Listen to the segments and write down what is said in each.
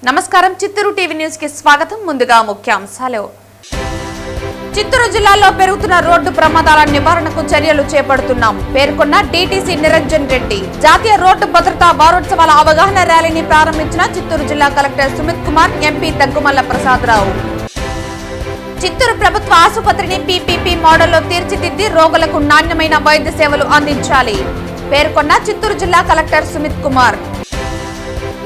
నమస్కారం Chittoor TV news కి స్వాగతం. ముందుగా ముఖ్యాంశాలు. చిత్తూరు జిల్లాలో పెరుగుతున్న రోడ్డు ప్రమాదాల నివారణకు చర్యలు చేపడుతున్నాం పేర్కొన్న డీటీసీ నిరంజన్ రెడ్డి. జాతీయ రోడ్డు భద్రతా వారోత్సవాల అవగాహన ర్యాలీని ప్రారంభించిన చిత్తూరు జిల్లా కలెక్టర్ సుమిత్ కుమార్, ఎంపీ దగ్గుమల్ల ప్రసాదరావు. చిత్తూరు ప్రభుత్వ ఆసుపత్రిని పీపీపీ మోడల్లో తీర్చిదిద్ది రోగులకు నాణ్యమైన వైద్య సేవలు అందించాలి పేర్కొన్న చిత్తూరు జిల్లా కలెక్టర్ సుమిత్ కుమార్.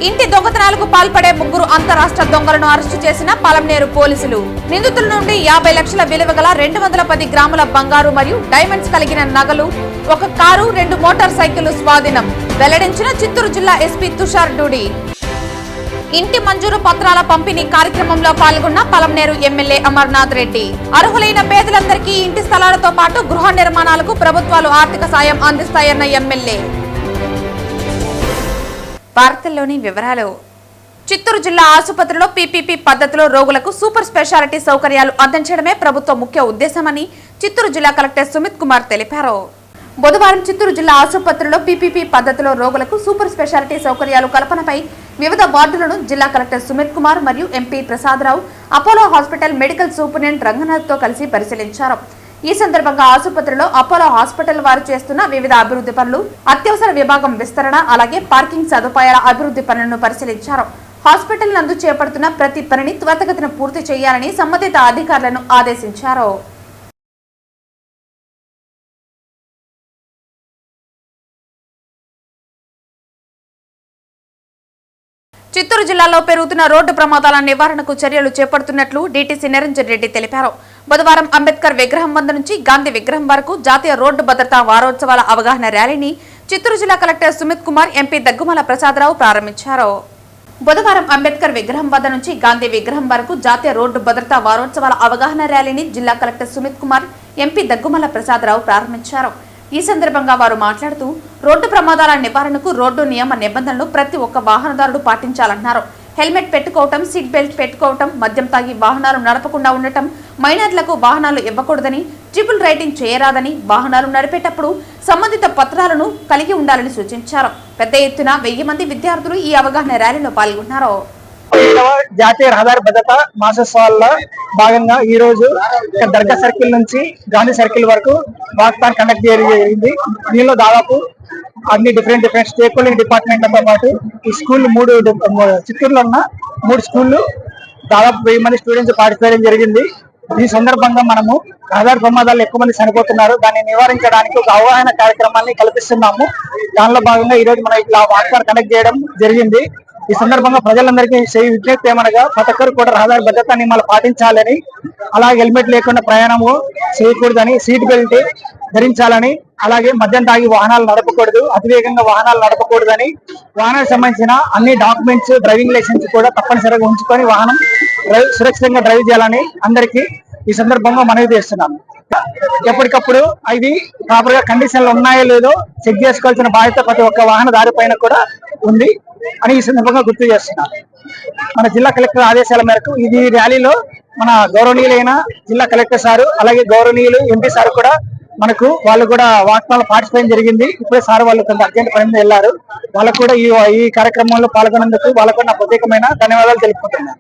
ఇంటి దొంగతనాలకు పాల్పడే 3 అంతరాష్ట్ర దొంగలను అరెస్టు చేసిన పలంనేరు పోలీసులు. నిందితుల నుండి 50 లక్షల విలువ గల 210 గ్రాముల బంగారు మరియు డైమండ్స్ కలిగిన నగలు, 1 కారు, 2 మోటార్ సైకిళ్లు స్వాధీనం వెల్లడించిన చిత్తూరు జిల్లా ఎస్పీ తుషార్ డూడి. ఇంటి మంజూరు పత్రాల పంపిణీ కార్యక్రమంలో పాల్గొన్న పలంనేరు ఎమ్మెల్యే అమర్నాథ్ రెడ్డి. అర్హులైన పేదలందరికీ ఇంటి స్థలాలతో పాటు గృహ నిర్మాణాలకు ప్రభుత్వాలు ఆర్థిక సాయం అందిస్తాయన్న ఎమ్మెల్యే. వార్తల్లోని వివరాలు. చిత్తూరు జిల్లా ఆసుపత్రిలో పీపీపీ పద్ధతిలో రోగులకు సూపర్ స్పెషాలిటీ సౌకర్యాలు అందించడమే ప్రభుత్వ ముఖ్య ఉద్దేశమని చిత్తూరు జిల్లా కలెక్టర్ సుమిత్ కుమార్ తెలిపారు. బుధవారం చిత్తూరు జిల్లా ఆసుపత్రిలో పీపీపీ పద్ధతిలో రోగులకు సూపర్ స్పెషాలిటీ సౌకర్యాలు కల్పనపై వివిధ వార్డులను జిల్లా కలెక్టర్ సుమిత్ కుమార్ మరియు MP Prasada Rao Apollo hospital medical superintendent రంగనాథ్తో కలిసి పరిశీలించారు. ఈ సందర్భంగా ఆసుపత్రిలో అపోలో హాస్పిటల్ వారు చేస్తున్న వివిధ అభివృద్ధి పనులు, అత్యవసర విభాగం విస్తరణ, అలాగే పార్కింగ్ సదుపాయాల అభివృద్ధి పనులను పరిశీలించారు. హాస్పిటల్ నందు చేపడుతున్న ప్రతి పనిని త్వరితగతిన పూర్తి చేయాలని సంబంధిత అధికారులను ఆదేశించారు. చిత్తూరు జిల్లాలో పెరుగుతున్న రోడ్డు ప్రమాదాల నివారణకు చర్యలు చేపడుతున్నట్లు డీటీసీ నిరంజన్ రెడ్డి తెలిపారు. బుధవారం అంబేద్కర్ విగ్రహం వద్ద నుంచి గాంధీ విగ్రహం వరకు జాతీయ రోడ్డు భద్రతా వారోత్సవాల అవగాహన ర్యాలీని చిత్తూరు జిల్లా కలెక్టర్ సుమిత్ కుమార్, ఎంపీ దగ్గుమల్ల ప్రసాదరావు ప్రారంభించారు. బుధవారం అంబేద్కర్ విగ్రహం వద్ద నుంచి గాంధీ విగ్రహం వరకు జాతీయ రోడ్డు భద్రతా వారోత్సవాల అవగాహన ర్యాలీని జిల్లా కలెక్టర్ సుమిత్ కుమార్, ఎంపీ దగ్గుమల్ల ప్రసాదరావు ప్రారంభించారు. ఈ సందర్భంగా వారు మాట్లాడుతూ రోడ్డు ప్రమాదాల నివారణకు రోడ్డు నియమ నిబంధనలు ప్రతి ఒక్క వాహనదారుడు పాటించాలన్నారు. హెల్మెట్ పెట్టుకోవటం, సీట్ బెల్ట్ పెట్టుకోవటం, మద్యం తాగి వాహనాలు నడపకుండా ఉండటం, మైనర్లకు వాహనాలు ఇవ్వకూడదని, ట్రిపుల్ రైడింగ్ చేయరాదని, వాహనాలు నడిపేటప్పుడు సంబంధిత పత్రాలను కలిగి ఉండాలని సూచించారు. పెద్ద ఎత్తున 1000 మంది విద్యార్థులు ఈ అవగాహన ర్యాలీలో పాల్గొన్నారు. జాతీయ రహదారి భద్రత మాసోత్సవాల్లో భాగంగా ఈ రోజు దర్గా సర్కిల్ నుంచి గాంధీ సర్కిల్ వరకు వాక్థాన్ కండక్ట్ చేయడం జరిగింది. దీనిలో దాదాపు అన్ని డిఫరెంట్ స్టేక్ హోల్డింగ్ డిపార్ట్మెంట్లతో పాటు ఈ స్కూల్ చిత్తూరులో ఉన్న 3 స్కూళ్ళు దాదాపు 1000 మంది స్టూడెంట్స్ పార్టిసిపేట్ జరిగింది. ఈ సందర్భంగా మనము రహదారి ప్రమాదాలు ఎక్కువ మంది చనిపోతున్నారు, దాన్ని నివారించడానికి ఒక అవగాహన కార్యక్రమాన్ని కల్పిస్తున్నాము. దానిలో భాగంగా ఈ రోజు మనం ఇట్లా వాక్థాన్ కండక్ట్ చేయడం జరిగింది. ఈ సందర్భంగా ప్రజలందరికీ విజ్ఞప్తి ఏమనగా ప్రతి ఒక్కరు కూడా రహదారి భద్రతా నియమాలు పాటించాలని, అలాగే హెల్మెట్ లేకుండా ప్రయాణము చేయకూడదని, సీట్ బెల్ట్ ధరించాలని, అలాగే మద్యం తాగి వాహనాలు నడపకూడదు, అతివేగంగా వాహనాలు నడపకూడదని, వాహనానికి సంబంధించిన అన్ని డాక్యుమెంట్స్, డ్రైవింగ్ లైసెన్స్ కూడా తప్పనిసరిగా ఉంచుకొని వాహనం సురక్షితంగా డ్రైవ్ చేయాలని అందరికీ ఈ సందర్భంగా మనవి చేస్తున్నాను. ఎప్పటికప్పుడు అవి ప్రాపర్ గా కండిషన్లు ఉన్నాయో లేదో చెక్ చేసుకోవాల్సిన బాధ్యత ప్రతి ఒక్క వాహనదారి పైన కూడా ఉంది అని ఈ సందర్భంగా గుర్తు చేస్తున్నాను. మన జిల్లా కలెక్టర్ ఆదేశాల మేరకు ఇది ర్యాలీలో మన గౌరవనీయులైన జిల్లా కలెక్టర్ సారు, అలాగే గౌరవనీయులు ఎంపీ సార్ కూడా వాళ్ళు కూడా వాక్థాన్లో పార్టిసిపేట్ జరిగింది. ఇప్పుడే సార్ వాళ్ళు కొంత అర్జెంట్ పని మీద వెళ్ళారు. వాళ్ళకు కూడా ఈ కార్యక్రమంలో పాల్గొన్నందుకు వాళ్ళకు నా ప్రత్యేకమైన ధన్యవాదాలు తెలుపుకుంటున్నాను.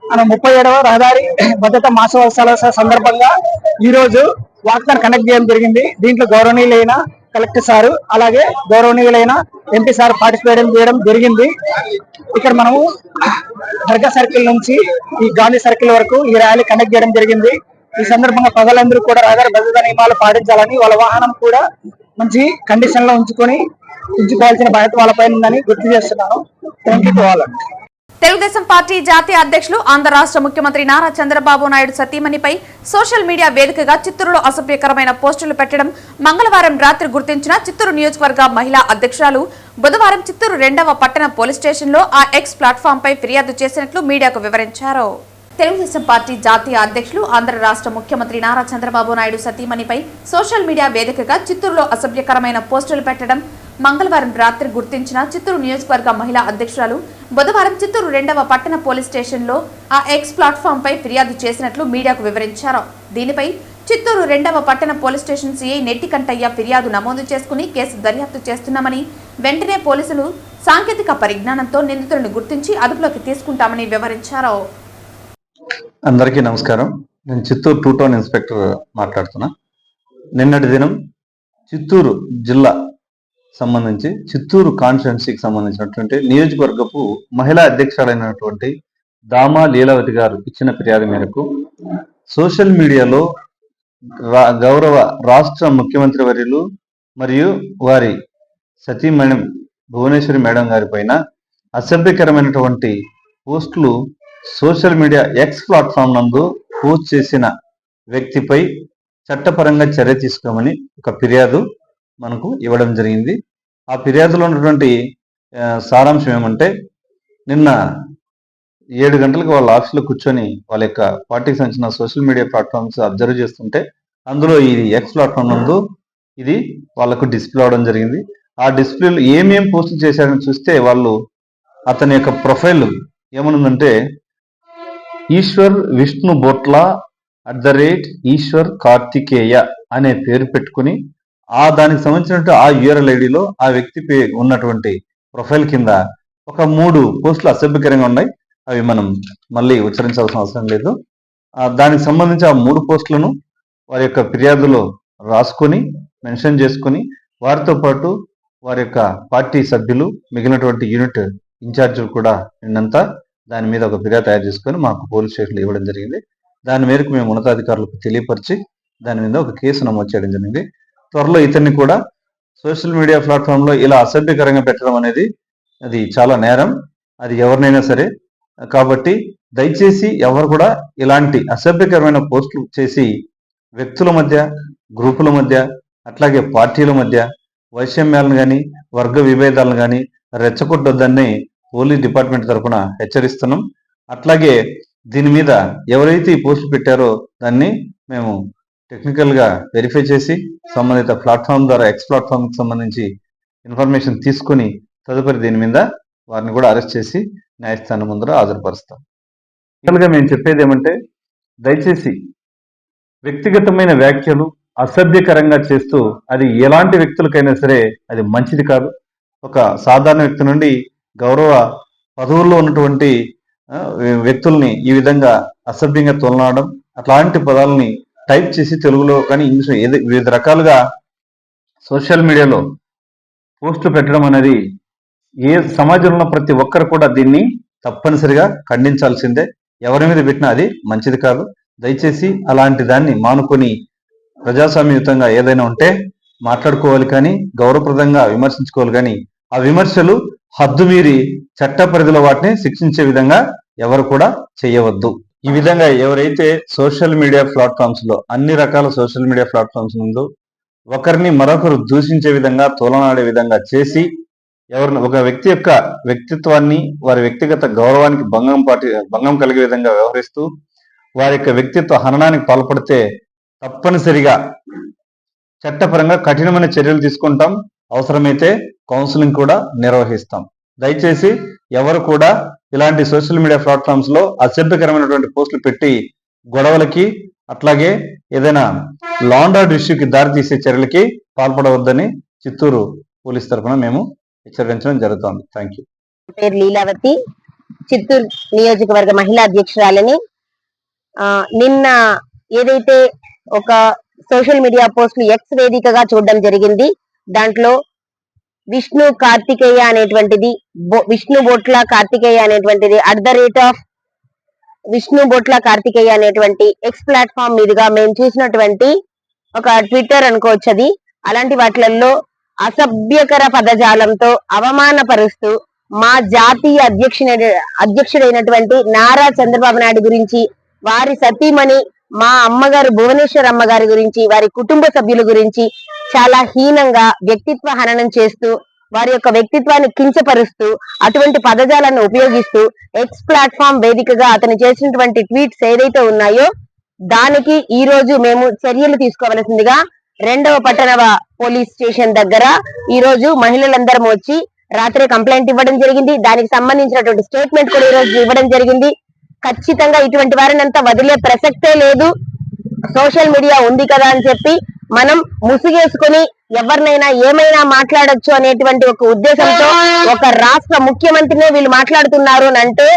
మనం 37వ రహదారి భద్రతా మాసోత్సవాల సందర్భంగా ఈ రోజు వాక్థాన్ కండక్ట్ చేయడం జరిగింది. దీంట్లో గౌరవనీయులైన కలెక్టర్ సారు, అలాగే గౌరవనీయులైన ఎంపీ సార్ పార్టిసిపేట్ చేయడం జరిగింది. ఇక్కడ మనము దర్గా సర్కిల్ నుంచి ఈ గాంధీ సర్కిల్ వరకు ఈ ర్యాలీ కండక్ట్ చేయడం జరిగింది. ఈ సందర్భంగా ప్రజలందరూ కూడా రహదారి భద్రతా నియమాలు పాటించాలని, వాళ్ళ వాహనం కూడా మంచి కండిషన్ లో ఉంచుకోవాల్సిన బాధ్యత వాళ్ళపై ఉందని గుర్తు చేస్తున్నాను. Thank you to all. Telugu Desam party జాతీయ అధ్యక్షులు, ఆంధ్ర రాష్ట్ర ముఖ్యమంత్రి నారా చంద్రబాబు నాయుడు సతీమణిపై సోషల్ మీడియా వేదికగా చిత్తూరులో అసభ్యకరమైన పోస్టులు పెట్టడం మంగళవారం రాత్రి గుర్తించిన చిత్తూరు నియోజకవర్గ మహిళా అధ్యక్షురాలు బుధవారం చిత్తూరు 2వ పట్టణ పోలీస్ స్టేషన్లో ఆ ఎక్స్ ప్లాట్ఫామ్ పై ఫిర్యాదు చేసినట్లు మీడియాకు వివరించారు. తెలుగుదేశం పార్టీ జాతీయ అధ్యక్షులు, ఆంధ్ర రాష్ట్ర ముఖ్యమంత్రి నారా చంద్రబాబు నాయుడు సతీమణిపై సోషల్ మీడియా వేదికగా చిత్తూరులో అసభ్యకరమైన పోస్టులు పెట్టడం మంగళవారం రాత్రి గుర్తించిన చిత్తూరు నియోజకవర్గ మహిళా అధ్యక్షురాలు బుధవారం చిత్తూరు 2వ పట్టణ పోలీస్ స్టేషన్లో ఆ ఎక్స్ ప్లాట్ఫామ్ పై ఫిర్యాదు చేసినట్లు మీడియాకు వివరించారు. దీనిపై చిత్తూరు 2వ పట్టణ పోలీస్ స్టేషన్ సిఐ నెట్టికంటయ్య ఫిర్యాదు నమోదు చేసుకుని కేసు దర్యాప్తు చేస్తున్నామని, వెంటనే పోలీసులు సాంకేతిక పరిజ్ఞానంతో నిందితులను గుర్తించి అదుపులోకి తీసుకుంటామని వివరించారు. అందరికీ నమస్కారం. నేను చిత్తూరు 2 టౌన్ ఇన్స్పెక్టర్ మాట్లాడుతున్నా. నిన్నటి దినం చిత్తూరు జిల్లా సంబంధించి చిత్తూరు కాన్స్టిట్యున్సీకి సంబంధించినటువంటి నియోజకవర్గపు మహిళా అధ్యక్షురాలైనటువంటి దామా లీలావతి గారు ఇచ్చిన ఫిర్యాదు మేరకు సోషల్ మీడియాలో గౌరవ రాష్ట్ర ముఖ్యమంత్రి వర్యులు మరియు వారి సతీమణి భువనేశ్వరి మేడం గారి పైన అసభ్యకరమైనటువంటి పోస్టులు సోషల్ మీడియా ఎక్స్ ప్లాట్ఫామ్ నందు పోస్ట్ చేసిన వ్యక్తిపై చట్టపరంగా చర్య తీసుకోమని ఒక ఫిర్యాదు మనకు ఇవ్వడం జరిగింది. ఆ ఫిర్యాదులో ఉన్నటువంటి సారాంశం ఏమంటే, నిన్న 7 గంటలకు వాళ్ళ ఆఫీస్లో కూర్చొని వాళ్ళ యొక్క పార్టీకి సంబంధించిన సోషల్ మీడియా ప్లాట్ఫామ్స్ అబ్జర్వ్ చేస్తుంటే అందులో ఇది ఎక్స్ ప్లాట్ఫామ్ నందు ఇది వాళ్ళకు డిస్ప్లే అవడం జరిగింది. ఆ డిస్ప్లేలో ఏమేం పోస్టులు చేశారని చూస్తే వాళ్ళు అతని యొక్క ప్రొఫైల్ ఏమనుందంటే, ఈశ్వర్ విష్ణు బొట్ల @ఈశ్వర్ కార్తికేయ అనే పేరు పెట్టుకుని దానికి సంబంధించినట్టు ఆ యూఆర్ఎల్ ఐడిలో ఆ వ్యక్తి ఉన్నటువంటి ప్రొఫైల్ కింద ఒక 3 పోస్టులు అసభ్యకరంగా ఉన్నాయి. అవి మనం మళ్ళీ ఉచ్చరించాల్సిన అవసరం లేదు. దానికి సంబంధించి ఆ 3 పోస్టులను వారి యొక్క ఫిర్యాదులో రాసుకొని మెన్షన్ చేసుకుని వారితో పాటు వారి యొక్క పార్టీ సభ్యులు మిగిలినటువంటి యూనిట్ ఇన్ఛార్జీలు కూడా నిన్నంతా దాని మీద ఒక ఫిర్యాదు తయారు చేసుకొని మాకు పోలీస్ స్టేషన్లో ఇవ్వడం జరిగింది. దాని మేరకు మేము ఉన్నతాధికారులకు తెలియపరిచి దాని మీద ఒక కేసు నమోదు చేయడం జరిగింది. త్వరలో ఇతన్ని కూడా సోషల్ మీడియా ప్లాట్ఫామ్లో ఇలా అసభ్యకరంగా పెట్టడం అనేది అది చాలా నేరం, అది ఎవరినైనా సరే. కాబట్టి దయచేసి ఎవరు కూడా ఇలాంటి అసభ్యకరమైన పోస్టులు చేసి వ్యక్తుల మధ్య, గ్రూపుల మధ్య, అట్లాగే పార్టీల మధ్య వైషమ్యాలను కానీ వర్గ విభేదాలను కానీ రెచ్చగొట్టొద్దని పోలీస్ డిపార్ట్మెంట్ తరఫున హెచ్చరిస్తున్నాం. అట్లాగే దీని మీద ఎవరైతే ఈ పోస్టులు పెట్టారో దాన్ని మేము టెక్నికల్గా వెరిఫై చేసి సంబంధిత ప్లాట్ఫామ్ ద్వారా ఎక్స్ ప్లాట్ఫామ్కి సంబంధించి ఇన్ఫర్మేషన్ తీసుకుని తదుపరి దీని మీద వారిని కూడా అరెస్ట్ చేసి న్యాయస్థానం ముందర హాజరుపరుస్తాం. ఫైనల్గా మేము చెప్పేది ఏమంటే, దయచేసి వ్యక్తిగతమైన వ్యాఖ్యలు అసభ్యకరంగా చేస్తూ అది ఎలాంటి వ్యక్తులకైనా సరే అది మంచిది కాదు. ఒక సాధారణ వ్యక్తి నుండి గౌరవ పదవుల్లో ఉన్నటువంటి వ్యక్తుల్ని ఈ విధంగా అసభ్యంగా తొలనాడడం, అట్లాంటి పదాలని టైప్ చేసి తెలుగులో కానీ ఇంగ్లీష్లో వివిధ రకాలుగా సోషల్ మీడియాలో పోస్టులు పెట్టడం అనేది ఏ సమాజంలో ప్రతి ఒక్కరు కూడా దీన్ని తప్పనిసరిగా ఖండించాల్సిందే. ఎవరి మీద పెట్టినా అది మంచిది కాదు. దయచేసి అలాంటి దాన్ని మానుకొని ప్రజాస్వామ్యయుతంగా ఏదైనా ఉంటే మాట్లాడుకోవాలి, కానీ గౌరవప్రదంగా విమర్శించుకోవాలి. కానీ ఆ విమర్శలు హద్దు మీరి చట్ట పరిధిలో వాటిని శిక్షించే విధంగా ఎవరు కూడా చేయవద్దు. ఈ విధంగా ఎవరైతే సోషల్ మీడియా ప్లాట్ఫామ్స్ లో అన్ని రకాల సోషల్ మీడియా ప్లాట్ఫామ్స్ ముందు ఒకరిని మరొకరు దూషించే విధంగా, తోలనాడే విధంగా చేసి ఎవరిని ఒక వ్యక్తి యొక్క వ్యక్తిత్వాన్ని, వారి వ్యక్తిగత గౌరవానికి భంగం కలిగే విధంగా వ్యవహరిస్తూ వారి యొక్క వ్యక్తిత్వ హననానికి పాల్పడితే తప్పనిసరిగా చట్టపరంగా కఠినమైన చర్యలు తీసుకుంటాం. అవసరమైతే కౌన్సిలింగ్ కూడా నిర్వహిస్తాం. దయచేసి ఎవరు కూడా ఇలాంటి సోషల్ మీడియా ప్లాట్ఫామ్స్ లో అసభ్యకరమైనటువంటి పోస్టులు పెట్టి గొడవలకి, అట్లాగే ఏదైనా లా అండ్ ఆర్డర్ ఇష్యూకి దారితీసే చర్యలకి పాల్పడవద్దని చిత్తూరు పోలీస్ తరఫున మేము హెచ్చరించడం జరుగుతుంది. Thank you. పేరు లీలావతి, చిత్తూరు నియోజకవర్గ మహిళా అధ్యక్షురాలని. నిన్న ఏదైతే ఒక సోషల్ మీడియా పోస్టులు ఎక్స్ వేదికగా చూడడం జరిగింది, దాంట్లో విష్ణు కార్తికేయ అనేటువంటిది, విష్ణు బొట్ల కార్తికేయ అనేటువంటిది విష్ణు బొట్ల కార్తికేయ అనేటువంటి ఎక్స్ ప్లాట్ఫామ్ మీదుగా మేము చూసినటువంటి ఒక ట్విట్టర్ అనుకోవచ్చు. అది అలాంటి వాటిలలో అసభ్యకర పదజాలంతో అవమానపరుస్తూ మా జాతీయ అధ్యక్షుడైనటువంటి నారా చంద్రబాబు నాయుడు గురించి, వారి సతీమణి మా అమ్మగారు భువనేశ్వర్ అమ్మగారి గురించి, వారి కుటుంబ సభ్యుల గురించి చాలా హీనంగా వ్యక్తిత్వ హననం చేస్తూ, వారి యొక్క వ్యక్తిత్వాన్ని కించపరుస్తూ, అటువంటి పదజాలను ఉపయోగిస్తూ ఎక్స్ ప్లాట్ఫామ్ వేదికగా అతను చేసినటువంటి ట్వీట్స్ ఏదైతే ఉన్నాయో దానికి ఈ రోజు మేము చర్యలు తీసుకోవలసిందిగా 2వ పట్టణ పోలీస్ స్టేషన్ దగ్గర ఈ రోజు మహిళలందరం వచ్చి రాత్రి కంప్లైంట్ ఇవ్వడం జరిగింది. దానికి సంబంధించినటువంటి స్టేట్మెంట్ కూడా ఈ రోజు ఇవ్వడం జరిగింది. ఖచ్చితంగా ఇటువంటి వారిని అంతా వదిలే ప్రసక్తే లేదు. సోషల్ మీడియా ఉంది కదా అని చెప్పి మనం ముసుగేసుకుని ఎవరినైనా ఏమైనా మాట్లాడొచ్చు అనేటువంటి ఒక ఉద్దేశంతో ఒక రాష్ట్ర ముఖ్యమంత్రినే వీళ్ళు మాట్లాడుతున్నారు అంటే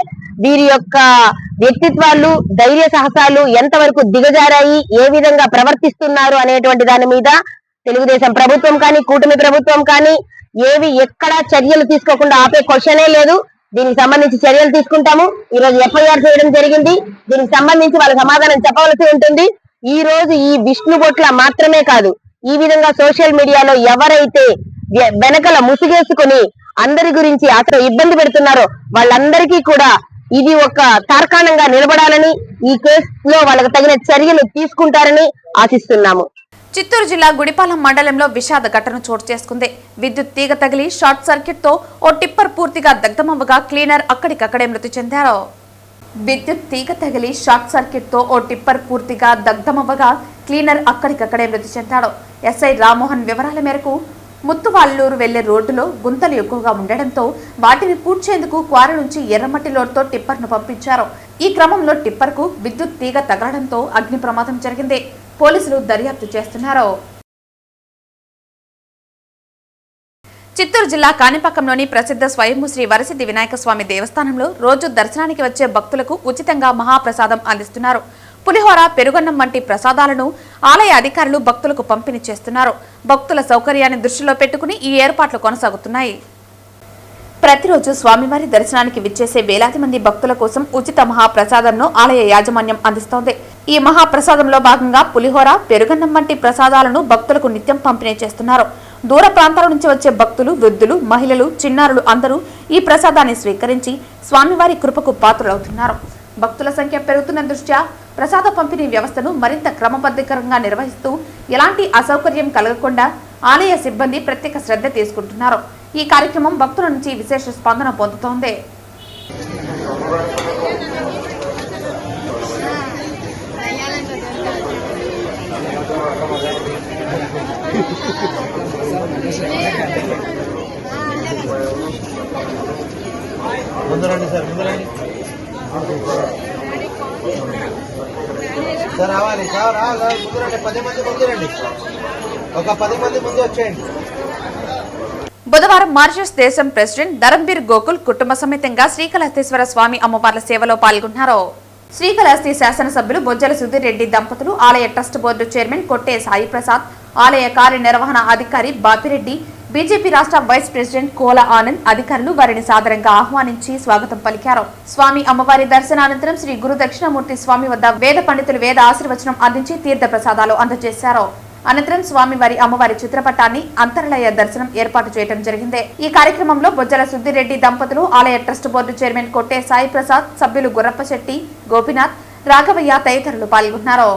వీరి యొక్క వ్యక్తిత్వాలు, ధైర్య సాహసాలు ఎంతవరకు దిగజారాయి, ఏ విధంగా ప్రవర్తిస్తున్నారు అనేటువంటి దాని మీద తెలుగుదేశం ప్రభుత్వం కానీ, కూటమి ప్రభుత్వం కానీ ఏవి ఎక్కడా చర్యలు తీసుకోకుండా ఆపే క్వశ్చనే లేదు. దీనికి సంబంధించి చర్యలు తీసుకుంటాము. ఈ రోజు ఎఫ్ఐఆర్ చేయడం జరిగింది. దీనికి సంబంధించి వాళ్ళ సమాధానం చెప్పవలసి ఉంటుంది. ఈ రోజు ఈ విష్ణు బొట్ల మాత్రమే కాదు, ఈ విధంగా సోషల్ మీడియాలో ఎవరైతే వెనకల ముసుగేసుకుని అందరి గురించి అసలు ఇబ్బంది పెడుతున్నారో వాళ్ళందరికీ కూడా ఇది ఒక తార్కాణంగా నిలబడాలని, ఈ కేసులో వాళ్ళకి తగిన చర్యలు తీసుకుంటారని ఆశిస్తున్నాము. చిత్తూరు జిల్లా గుడిపాలెం మండలంలో విషాద ఘటన చోటు చేసుకుంది. విద్యుత్ తీగ తగిలి షార్ట్ సర్క్యూట్ తో ఓ టిప్పర్ పూర్తిగా దగ్ధమవ్వగా క్లీనర్ అక్కడికక్కడే మృతి చెందారు. విద్యుత్ తీగ తగిలి షార్ట్ సర్క్యూట్ తో ఓ టిప్పర్ పూర్తిగా దగ్ధమవ్వగా క్లీనర్ అక్కడికక్కడే మృతి చెందాడు. ఎస్ఐ రామ్మోహన్ వివరాల మేరకు ముత్తువాళ్లూరు వెళ్లే రోడ్డులో గుంతలు ఎక్కువగా ఉండడంతో వాటిని పూడ్చేందుకు క్వారీ నుంచి ఎర్రమట్టి లోడ్తో టిప్పర్ను పంపించారు. ఈ క్రమంలో టిప్పర్కు విద్యుత్ తీగ తగలడంతో అగ్ని ప్రమాదం జరిగింది. పోలీసులు దర్యాప్తు చేస్తున్నారు. చిత్తూరు జిల్లా కాణిపాకంలోని ప్రసిద్ధ స్వయంభూ శ్రీ వరసిద్ధి వినాయక స్వామి దేవస్థానంలో రోజు దర్శనానికి వచ్చే భక్తులకు ఉచితంగా మహాప్రసాదం అందిస్తున్నారు. పులిహోర, పెరుగన్నం వంటి ప్రసాదాలను ఆలయ అధికారులు భక్తులకు పంపిణీ చేస్తున్నారు. భక్తుల సౌకర్యాన్ని దృష్టిలో పెట్టుకుని ఈ ఏర్పాట్లు కొనసాగుతున్నాయి. ప్రతిరోజు స్వామివారి దర్శనానికి విచ్చేసే వేలాది మంది భక్తుల కోసం ఉచిత మహాప్రసాదంను ఆలయ యాజమాన్యం అందిస్తోంది. ఈ మహాప్రసాదంలో భాగంగా పులిహోర, పెరుగన్నం వంటి ప్రసాదాలను భక్తులకు నిత్యం పంపిణీ చేస్తున్నారు. దూర ప్రాంతాల నుంచి వచ్చే భక్తులు, వృద్ధులు, మహిళలు, చిన్నారులు అందరూ ఈ ప్రసాదాన్ని స్వీకరించి స్వామివారి కృపకు పాత్రులవుతున్నారు. భక్తుల సంఖ్య పెరుగుతున్న దృష్ట్యా ప్రసాద పంపిణీ వ్యవస్థను మరింత క్రమబద్ధీకరంగా నిర్వహిస్తూ ఎలాంటి అసౌకర్యం కలగకుండా ఆలయ సిబ్బంది ప్రత్యేక శ్రద్ధ తీసుకుంటున్నారు. ఈ కార్యక్రమం భక్తుల నుంచి విశేష స్పందన పొందుతోంది. సార్ రావాలి, సార్ రావాలి, ముందు రండి, 10 మంది ముందు రండి, ఒక 10 మంది ముందు వచ్చేయండి. బుధవారం మారిషస్ దేశం ప్రెసిడెంట్ ధరంబీర్ గోకుల్ కుటుంబ సమేతంగా శ్రీకాళహస్తీశ్వర స్వామి అమ్మవార్ల సేవలో పాల్గొన్నారు. శ్రీకాళహస్తి శాసనసభ్యులు బొజ్జల సుధీర్ రెడ్డి దంపతులు, ఆలయ ట్రస్ట్ బోర్డు చైర్మన్ కొట్టే సాయి ప్రసాద్, ఆలయ కార్యనిర్వహణ అధికారి బాపిరెడ్డి, బీజేపీ రాష్ట్ర వైస్ ప్రెసిడెంట్ కోల ఆనంద్ అధికారులు వారిని సాదరంగా ఆహ్వానించి స్వాగతం పలికారు. స్వామి అమ్మవారి దర్శనానంతరం శ్రీ గురు దక్షిణామూర్తి స్వామి వద్ద వేద పండితులు వేద ఆశీర్వచనం అందించి తీర్థ ప్రసాదాలు అందజేశారు. అనంతరం స్వామివారి అమ్మవారి చిత్రపటాన్ని అంతర్లయ దర్శనం ఏర్పాటు చేయడం జరిగింది. ఈ కార్యక్రమంలో బొజ్జల సుద్దిరెడ్డి దంపతులు, ఆలయ ట్రస్ట్ బోర్డు చైర్మన్ కొట్టే సాయి ప్రసాద్, సభ్యులు గుర్రప్ప శెట్టి, గోపినాథ్, రాఘవయ్య తదితరులు పాల్గొన్నారు.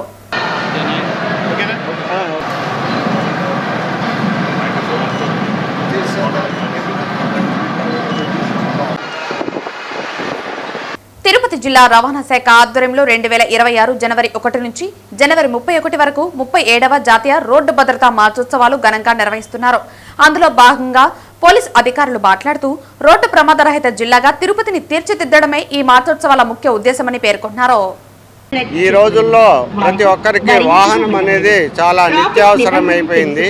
తిరుపతి జిల్లా రవాణా శాఖ ఆధ్వర్యంలో 2026 జనవరి 1 నుంచి జనవరి 31 వరకు 37వ జాతీయ రోడ్డు భద్రతా మాసోత్సవాలు ఘనంగా నిర్వహిస్తున్నారు. అందులో భాగంగా పోలీస్ అధికారులు మాట్లాడుతూ రోడ్డు ప్రమాదరహిత జిల్లాగా తిరుపతిని తీర్చిదిద్దడమే ఈ మాసోత్సవాల ముఖ్య ఉద్దేశమని పేర్కొన్నారు. ఈ రోజుల్లో ప్రతి ఒక్కరికి వాహనం అనేది చాలా నిత్యావసరం అయిపోయింది.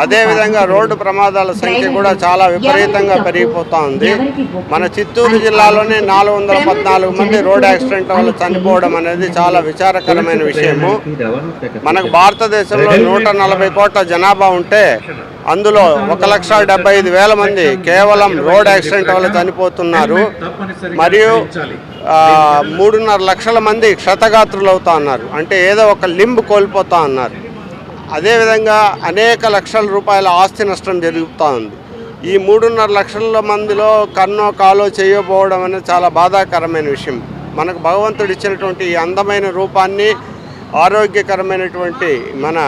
అదేవిధంగా రోడ్డు ప్రమాదాల సంఖ్య కూడా చాలా విపరీతంగా పెరిగిపోతూ ఉంది. మన చిత్తూరు జిల్లాలోనే 414 మంది రోడ్ యాక్సిడెంట్ వల్ల చనిపోవడం అనేది చాలా విచారకరమైన విషయము. మనకు భారతదేశంలో 140 కోట్ల జనాభా ఉంటే అందులో 1,75,000 మంది కేవలం రోడ్ యాక్సిడెంట్ వల్ల చనిపోతున్నారు. మరియు 3.5 లక్షల మంది క్షతగాత్రులు అవుతా ఉన్నారు, అంటే ఏదో ఒక లింబ్ కోల్పోతా ఉన్నారు. అదేవిధంగా అనేక లక్షల రూపాయల ఆస్తి నష్టం జరుగుతూ ఉంది. ఈ 3.5 లక్షల మందిలో కన్నో కాలో చేయకపోవడం అనేది చాలా బాధాకరమైన విషయం. మనకు భగవంతుడు ఇచ్చినటువంటి ఈ అందమైన రూపాన్ని, ఆరోగ్యకరమైనటువంటి మన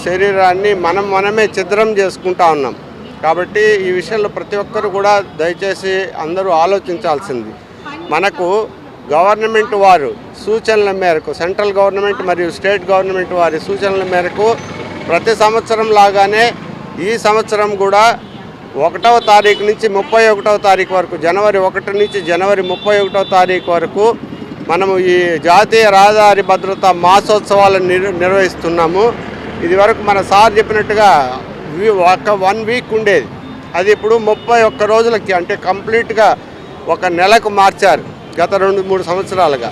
శరీరాన్ని మనమే ఛిద్రం చేసుకుంటా ఉన్నాం. కాబట్టి ఈ విషయంలో ప్రతి ఒక్కరు కూడా దయచేసి అందరూ ఆలోచించాల్సింది. మనకు గవర్నమెంట్ వారు సూచనల మేరకు, సెంట్రల్ గవర్నమెంట్ మరియు స్టేట్ గవర్నమెంట్ వారి సూచనల మేరకు ప్రతి సంవత్సరం లాగానే ఈ సంవత్సరం కూడా 1వ తారీఖు నుంచి 31వ తారీఖు వరకు, జనవరి 1 నుంచి జనవరి 31వ తారీఖు వరకు మనము ఈ జాతీయ రహదారి భద్రతా మాసోత్సవాలను నిర్వహిస్తున్నాము. ఇది వరకు మన సార్ చెప్పినట్టుగా ఒక 1 వీక్ ఉండేది, అది ఇప్పుడు 31 రోజులకి అంటే కంప్లీట్గా ఒక నెలకు మార్చారు గత 2-3 సంవత్సరాలుగా.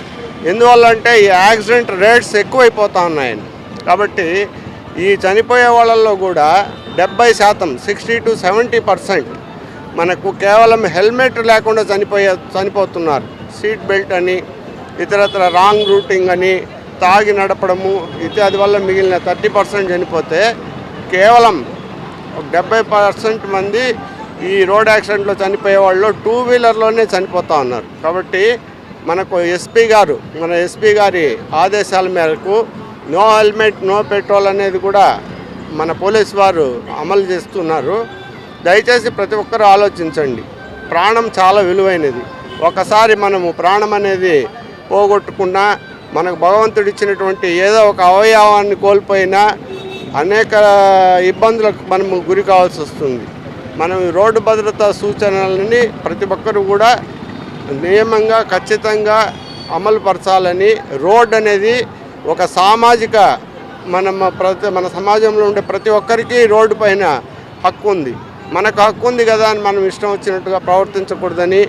ఎందువల్ల అంటే ఈ యాక్సిడెంట్ రేట్స్ ఎక్కువైపోతూ ఉన్నాయని. కాబట్టి ఈ చనిపోయే వాళ్ళల్లో కూడా 70%, 60 to 70% మనకు కేవలం హెల్మెట్ లేకుండా చనిపోతున్నారు. సీట్ బెల్ట్ అని, ఇతరత్ర రాంగ్ రూటింగ్ అని, తాగి నడపడము ఇత్యాది వల్ల మిగిలిన 30% చనిపోతే కేవలం 70% మంది ఈ రోడ్ యాక్సిడెంట్లో చనిపోయే వాళ్ళు 2 వీలర్లోనే చనిపోతూ ఉన్నారు. కాబట్టి మనకు మన ఎస్పీ గారి ఆదేశాల మేరకు నో హెల్మెట్ నో పెట్రోల్ అనేది కూడా మన పోలీసు వారు అమలు చేస్తున్నారు. దయచేసి ప్రతి ఒక్కరూ ఆలోచించండి. ప్రాణం చాలా విలువైనది. ఒకసారి మనము ప్రాణం అనేది పోగొట్టుకున్నా, మనకు భగవంతుడు ఇచ్చినటువంటి ఏదో ఒక అవయవాన్ని కోల్పోయినా అనేక ఇబ్బందులకు మనము గురి కావాల్సి వస్తుంది. మనం రోడ్డు భద్రతా సూచనలని ప్రతి ఒక్కరు కూడా నియమంగా ఖచ్చితంగా అమలు పరచాలని, రోడ్ అనేది ఒక సామాజిక మన సమాజంలో ఉండే ప్రతి ఒక్కరికి రోడ్డు పైన హక్కు ఉంది. మనకు హక్కు ఉంది కదా అని మనం ఇష్టం వచ్చినట్టుగా ప్రవర్తించకూడదని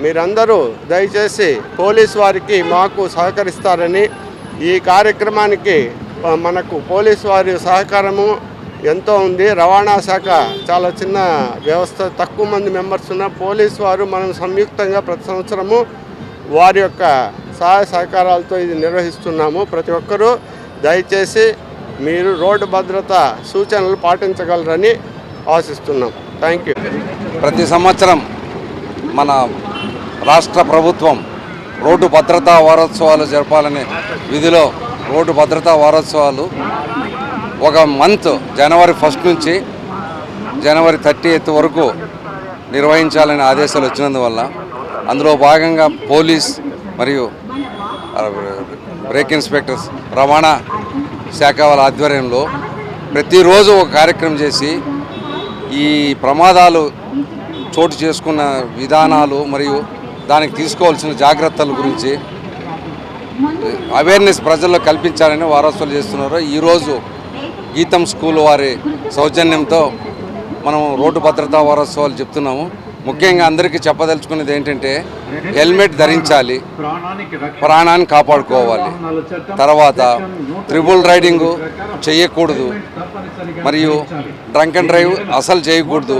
మీరందరూ దయచేసి పోలీసు వారికి మాకు సహకరిస్తారని, ఈ కార్యక్రమానికి మనకు పోలీసు వారి సహకారము ఎంతో ఉంది. రవాణా శాఖ చాలా చిన్న వ్యవస్థ, తక్కువ మంది మెంబర్స్ ఉన్న పోలీసు వారు మనం సంయుక్తంగా ప్రతి సంవత్సరము వారి యొక్క సహాయ సహకారాలతో ఇది నిర్వహిస్తున్నాము. ప్రతి ఒక్కరూ దయచేసి మీరు రోడ్డు భద్రత సూచనలు పాటించగలరని ఆశిస్తున్నాం. Thank you. ప్రతి సంవత్సరం మన రాష్ట్ర ప్రభుత్వం రోడ్డు భద్రతా వారోత్సవాలు జరపాలనే విధిలో రోడ్డు భద్రతా వారోత్సవాలు ఒక మంత్ జనవరి 1 నుంచి జనవరి 30 వరకు నిర్వహించాలనే ఆదేశాలు వచ్చినందువల్ల అందులో భాగంగా పోలీస్ మరియు బ్రేక్ ఇన్స్పెక్టర్స్ రవాణా శాఖ వాళ్ళ ఆధ్వర్యంలో ప్రతిరోజు ఒక కార్యక్రమం చేసి ఈ ప్రమాదాలు చోటు చేసుకున్న విధానాలు మరియు దానికి తీసుకోవాల్సిన జాగ్రత్తల గురించి అవేర్నెస్ ప్రజల్లో కల్పించాలని వారోత్సవాలు చేస్తున్నారు. ఈరోజు గీతం స్కూల్ వారి సౌజన్యంతో మనం రోడ్డు భద్రతా వారోత్సవాలు చెప్తున్నాము. ముఖ్యంగా అందరికీ చెప్పదలుచుకునేది ఏంటంటే హెల్మెట్ ధరించాలి, ప్రాణాన్ని కాపాడుకోవాలి. తర్వాత ట్రిపుల్ రైడింగు చేయకూడదు మరియు డ్రంక్ అండ్ డ్రైవ్ అసలు చేయకూడదు.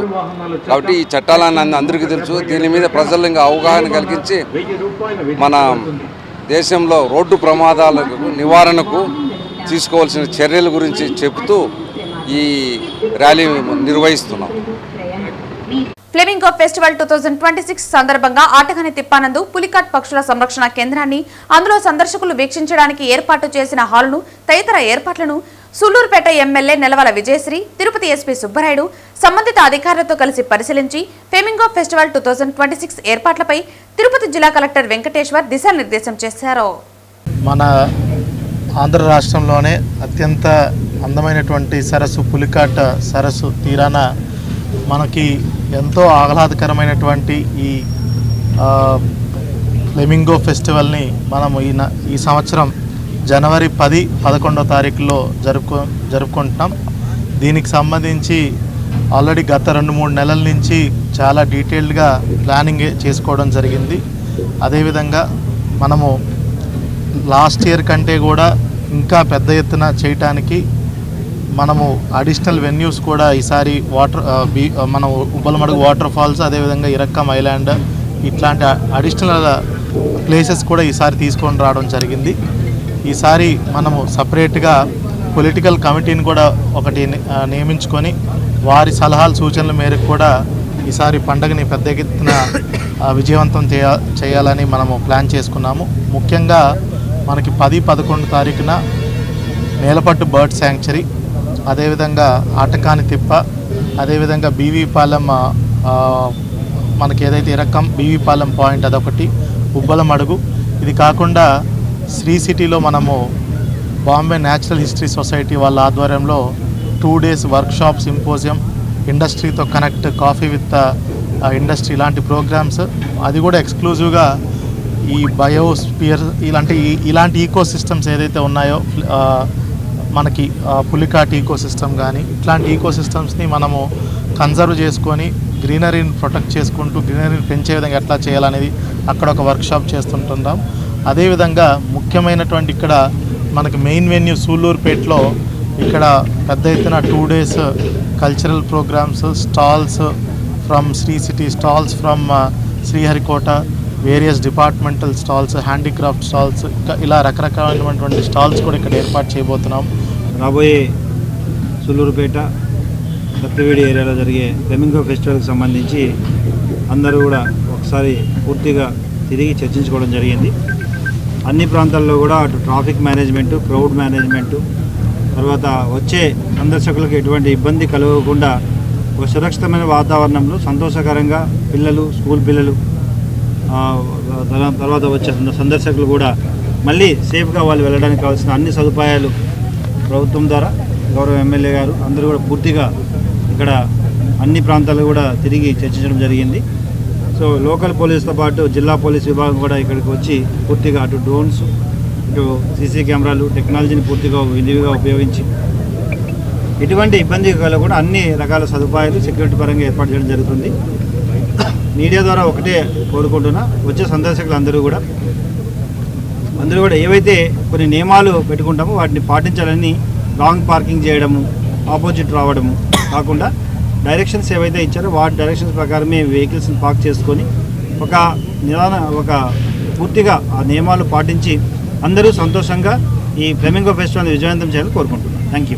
కాబట్టి ఈ చట్టాలన్నీ అందరికీ తెలుసు. దీని మీద ప్రజల్లో ఇంకా అవగాహన కలిగించి మన దేశంలో రోడ్డు ప్రమాదాలకు నివారణకు తీసుకోవాల్సిన చర్యల గురించి చెబుతూ ఈ ర్యాలీ నిర్వహిస్తున్నాం. ఫ్లెమింగో ఫెస్టివల్ 2026 సందర్భంగా ఆటగాని తిప్పానందు పులికాట్ పక్షుల సంరక్షణ కేంద్రాన్ని, అందులో సందర్శకులు వీక్షించడానికి ఏర్పాటు చేసిన హాలును, తదితర ఏర్పాట్లను సూళ్లూరుపేట ఎమ్మెల్యే నెలవల విజయశ్రీ, తిరుపతి ఎస్పీ సుబ్బరాయుడు సంబంధిత అధికారులతో కలిసి పరిశీలించి ఫ్లెమింగో ఫెస్టివల్ 2026 ఏర్పాట్లపై తిరుపతి జిల్లా కలెక్టర్ వెంకటేశ్వర్ దిశానిర్దేశం చేశారు. మన ఆంధ్ర రాష్ట్రంలోనే అత్యంత అందమైనటువంటి సరస్సు పులికాట్ సరస్సు తీరాన మనకి ఎంతో ఆహ్లాదకరమైనటువంటి ఈ ఫ్లెమింగో ఫెస్టివల్ని మనము ఈ సంవత్సరం జనవరి 10-11 తారీఖులో జరుపుకుంటున్నాం. దీనికి సంబంధించి ఆల్రెడీ గత 2-3 నెలల నుంచి చాలా డీటెయిల్డ్గా ప్లానింగ్ చేసుకోవడం జరిగింది. అదేవిధంగా మనము లాస్ట్ ఇయర్ కంటే కూడా ఇంకా పెద్ద ఎత్తున చేయటానికి మనము అడిషనల్ వెన్యూస్ కూడా ఈసారి మనం ఉబ్బలమడుగు వాటర్ ఫాల్స్, అదేవిధంగా ఇరక్కం ఐలాండ్ ఇట్లాంటి అడిషనల్ ప్లేసెస్ కూడా ఈసారి తీసుకొని రావడం జరిగింది. ఈసారి మనము సపరేట్గా పొలిటికల్ కమిటీని కూడా ఒకటి నియమించుకొని వారి సలహాలు సూచనల మేరకు కూడా ఈసారి పండుగని పెద్ద ఎత్తున విజయవంతం చేయాలని మనము ప్లాన్ చేసుకున్నాము. ముఖ్యంగా మనకి 10-11 తారీఖున నేలపట్టు బర్డ్ శాంక్చురీ, అదేవిధంగా ఆటకాని తిప్ప, అదేవిధంగా బీవీపాలెం మనకి ఏదైతే ఇరక్కం బీవీపాలెం పాయింట్ అదొకటి, ఉబ్బలమడుగు. ఇది కాకుండా శ్రీ సిటీలో మనము బాంబే న్యాచురల్ హిస్టరీ సొసైటీ వాళ్ళ ఆధ్వర్యంలో 2 days వర్క్షాప్, సింపోజియం, ఇండస్ట్రీతో కనెక్ట్, కాఫీ విత్ ఇండస్ట్రీ ఇలాంటి ప్రోగ్రామ్స్, అది కూడా ఎక్స్క్లూజివ్గా ఈ బయోస్పియర్ ఇలాంటి ఈకో సిస్టమ్స్ ఏదైతే ఉన్నాయో మనకి పులికాట్ ఈకో సిస్టమ్ కానీ ఇట్లాంటి ఈకో సిస్టమ్స్ని మనము కన్జర్వ్ చేసుకొని గ్రీనరీని ప్రొటెక్ట్ చేసుకుంటూ గ్రీనరీని పెంచే విధంగా ఎట్లా చేయాలనేది అక్కడ ఒక వర్క్షాప్ చేస్తుంటున్నాం. అదేవిధంగా ముఖ్యమైనటువంటి ఇక్కడ మనకి మెయిన్ వెన్యూ సూళ్ళూరుపేటలో ఇక్కడ పెద్ద ఎత్తున 2 days cultural programs, stalls from Sri City, stalls from Sriharikota, various departmental stalls, handicraft stalls, ఇలా రకరకాలైనటువంటి స్టాల్స్ కూడా ఇక్కడ ఏర్పాటు చేయబోతున్నాం. రాబోయే సూళ్ళూరుపేట దత్తవేడి ఏరియాలో జరిగే ఫ్లెమింగో ఫెస్టివల్కి సంబంధించి అందరూ కూడా ఒకసారి పూర్తిగా తిరిగి చర్చించుకోవడం జరిగింది. అన్ని ప్రాంతాల్లో కూడా అటు ట్రాఫిక్ మేనేజ్మెంటు, క్రౌడ్ మేనేజ్మెంటు, తర్వాత వచ్చే సందర్శకులకు ఎటువంటి ఇబ్బంది కలగకుండా ఒక సురక్షితమైన వాతావరణంలో సంతోషకరంగా పిల్లలు, స్కూల్ పిల్లలు, తర్వాత వచ్చే సందర్శకులు కూడా మళ్ళీ సేఫ్గా వాళ్ళు వెళ్ళడానికి కావాల్సిన అన్ని సదుపాయాలు ప్రభుత్వం ద్వారా గౌరవ ఎమ్మెల్యే గారు అందరూ కూడా పూర్తిగా ఇక్కడ అన్ని ప్రాంతాలు కూడా తిరిగి చర్చించడం జరిగింది. సో లోకల్ పోలీసుతో పాటు జిల్లా పోలీస్ విభాగం కూడా ఇక్కడికి వచ్చి పూర్తిగా అటు డ్రోన్స్, ఇటు సీసీ కెమెరాలు, టెక్నాలజీని పూర్తిగా విధిగా ఉపయోగించి ఎటువంటి ఇబ్బంది కలగకుండా అన్ని రకాల సదుపాయాలు సెక్యూరిటీ పరంగా ఏర్పాటు చేయడం జరుగుతుంది. మీడియా ద్వారా ఒకటే కోరుకుంటున్నా, వచ్చే సందర్శకులు అందరూ కూడా ఏవైతే కొన్ని నియమాలు పెట్టుకుంటామో వాటిని పాటించాలని, రాంగ్ పార్కింగ్ చేయడము, ఆపోజిట్ రావడము కాకుండా డైరెక్షన్స్ ఏవైతే ఇచ్చారో వాటి డైరెక్షన్స్ ప్రకారమే వెహికల్స్ని పార్క్ చేసుకొని ఒక పూర్తిగా ఆ నియమాలు పాటించి అందరూ సంతోషంగా ఈ ఫ్లెమింగో ఫెస్టివల్ విజయవంతం చేయాలని కోరుకుంటున్నాను. Thank you.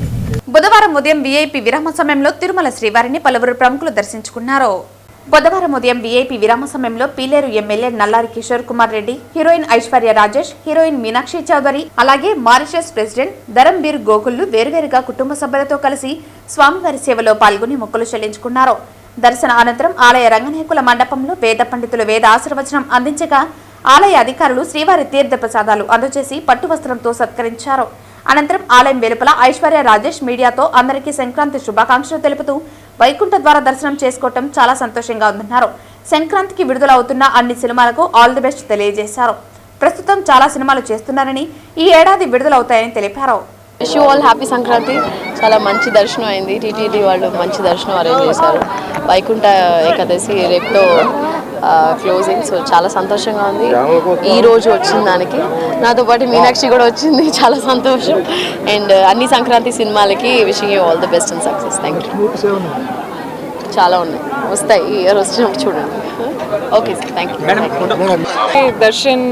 బుధవారం ఉదయం వీఐపీ విరామ సమయంలో తిరుమల శ్రీవారిని పలువురు ప్రముఖులు దర్శించుకున్నారు. బుధవారం ఉదయం వీఐపీ విరామ సమయంలో Piler MLA Nallari Kishore Kumar Reddy, heroine Aishwarya Rajesh, heroine Meenakshi Chaudhary, అలాగే మారిషస్ ప్రెసిడెంట్ ధరంబీర్ గోకుళ్లు వేర్వేరుగా కుటుంబ సభ్యులతో కలిసి స్వామివారి సేవలో పాల్గొని మొక్కులు చెల్లించుకున్నారు. దర్శన అనంతరం ఆలయ రంగనాయకుల మండపంలో వేద పండితులు వేద ఆశీర్వచనం అందించగా ఆలయ అధికారులు శ్రీవారి తీర్థ ప్రసాదాలు అందజేసి పట్టు వస్త్రంతో సత్కరించారు. అనంతరం ఆలయం వెలుపల ఐశ్వర్య రాజేష్ మీడియాతో అందరికీ సంక్రాంతి శుభాకాంక్షలు తెలుపుతూ వైకుంఠ ద్వార దర్శనం చేసుకోవటం చాలా సంతోషంగా ఉందన్నారు. సంక్రాంతికి విడుదల అవుతున్న అన్ని సినిమాలకు ఆల్ ది బెస్ట్ తెలియజేశారు. ప్రస్తుతం చాలా సినిమాలు చేస్తున్నారని, ఈ ఏడాది విడుదలవుతాయని తెలిపారు. Wish you all happy Sankranti. చాలా మంచి దర్శనం అయింది. టీటీడీ వాళ్ళు మంచి దర్శనం అరేంజ్ చేశారు. వైకుంఠ ఏకాదశి రేపుతో క్లోజింగ్. సో చాలా సంతోషంగా ఉంది ఈ రోజు వచ్చిన దానికి. నాతో పాటు మీనాక్షి కూడా వచ్చింది, చాలా సంతోషం. అండ్ అన్ని సంక్రాంతి సినిమాలకి wishing you all the best and success. Thank you. చాలా ఉన్నాయి, వస్తాయి ఈ ఇయర్ వచ్చినప్పుడు చూడండి. Okay sir, thank you. Darshan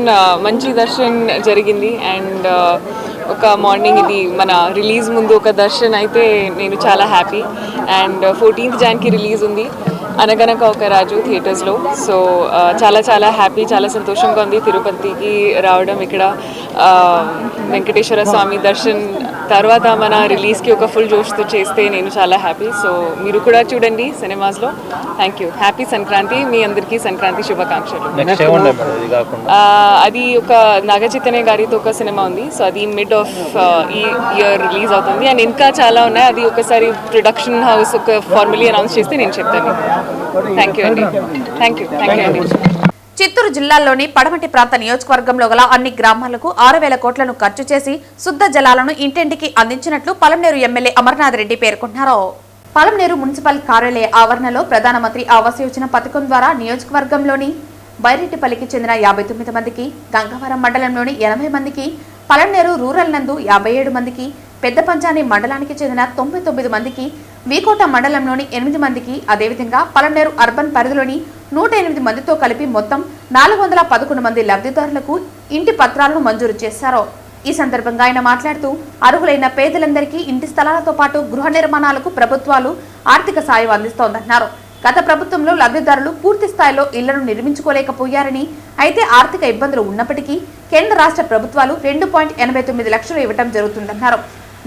మంచి దర్శన్ జరిగింది. అండ్ ఒక మార్నింగ్ ఇది మన రిలీజ్ ముందు ఒక దర్శన్ అయితే నేను చాలా happy. And 14th January release ఉంది అనగనక ఒక రాజు థియేటర్స్లో. సో చాలా చాలా హ్యాపీ, చాలా సంతోషంగా ఉంది తిరుపతికి రావడం. ఇక్కడ వెంకటేశ్వర స్వామి దర్శన్ తర్వాత మన రిలీజ్కి ఒక ఫుల్ జోష్తో చేస్తే నేను చాలా హ్యాపీ. సో మీరు కూడా చూడండి సినిమాస్లో. Thank you. హ్యాపీ సంక్రాంతి. మీ అందరికీ సంక్రాంతి శుభాకాంక్షలు. అది ఒక నాగచైతన్య గారితో ఒక సినిమా ఉంది. సో అది మిడ్ ఆఫ్ ఈ ఇయర్ రిలీజ్ అవుతుంది. అండ్ ఇంకా చాలా ఉన్నాయి. అది ఒకసారి ప్రొడక్షన్ హౌస్ ఒక ఫార్మలీ అనౌన్స్ చేస్తే నేను చెప్తాను. థ్యాంక్ యూ అండి. థ్యాంక్ యూ అండి. చిత్తూరు జిల్లాలోని పడమటి ప్రాంత నియోజకవర్గంలో గల అన్ని గ్రామాలకు 6,000 కోట్లను ఖర్చు చేసి శుద్ధ జలాలను ఇంటింటికి అందించినట్లు పలమనేరు ఎమ్మెల్యే అమర్నాథ్ రెడ్డి పేర్కొన్నారు. పలమనేరు మున్సిపల్ కార్యాలయ ఆవరణలో ప్రధానమంత్రి ఆవాస్ యోజన పథకం ద్వారా నియోజకవర్గంలోని బైరెడ్డిపల్లికి చెందిన 59 మందికి, గంగవరం మండలంలోని 80 మందికి, పలమనేరు రూరల్ నందు 57 మందికి, పెద్ద పంచాని మండలానికి చెందిన 99 మందికి, వీకోట మండలంలోని 8 మందికి, అదేవిధంగా పలమనేరు అర్బన్ పరిధిలోని 108 మందితో కలిపి మొత్తం 411 మంది లబ్ధిదారులకు ఇంటి పత్రాలను మంజూరు చేశారు. ఈ సందర్భంగా ఆయన మాట్లాడుతూ అర్హులైన పేదలందరికీ ఇంటి స్థలాలతో పాటు గృహ నిర్మాణాలకు ప్రభుత్వాలు ఆర్థిక సాయం అందిస్తోందన్నారు. గత ప్రభుత్వంలో లబ్ధిదారులు పూర్తి స్థాయిలో ఇళ్లను నిర్మించుకోలేకపోయారని, అయితే ఆర్థిక ఇబ్బందులు ఉన్నప్పటికీ కేంద్ర రాష్ట్ర ప్రభుత్వాలు 2.89 లక్షలు ఇవ్వడం జరుగుతుందన్నారు.